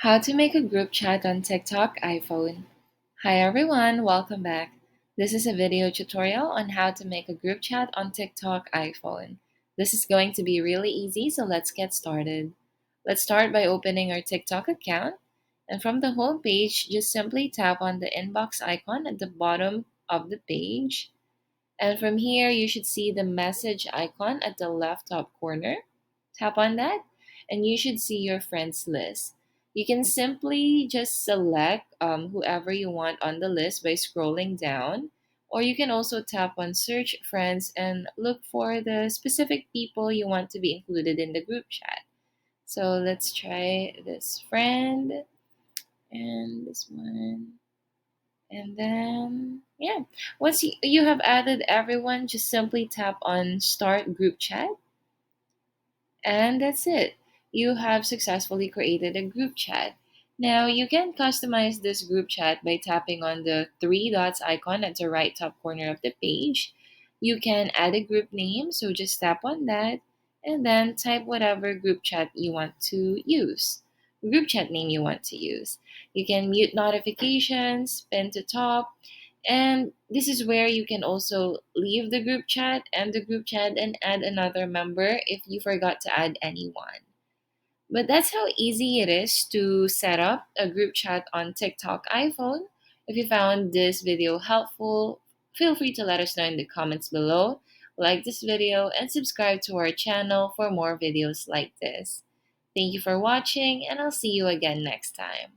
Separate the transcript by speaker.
Speaker 1: How to make a group chat on TikTok iPhone. Hi everyone, welcome back. This is a video tutorial on how to make a group chat on TikTok iPhone. This is going to be really easy, so let's get started. Let's start by opening our TikTok account. And from the home page, just simply tap on the inbox icon at the bottom of the page. And from here, you should see the message icon at the left top corner. Tap on that, and you should see your friends list. You can simply just select whoever you want on the list by scrolling down, or you can also tap on search friends and look for the specific people you want to be included in the group chat. So let's try this friend and this one. And then, yeah, once you have added everyone, just simply tap on Start Group Chat, and that's it. You have successfully created a group chat. Now, you can customize this group chat by tapping on the three dots icon at the right top corner of the page. You can add a group name, so just tap on that and then type whatever group chat you want to use, group chat name you want to use. You can mute notifications, pin to top, and this is where you can also leave the group chat and the group chat and add another member if you forgot to add anyone. But that's how easy it is to set up a group chat on TikTok iPhone. If you found this video helpful, feel free to let us know in the comments below. Like this video and subscribe to our channel for more videos like this. Thank you for watching, and I'll see you again next time.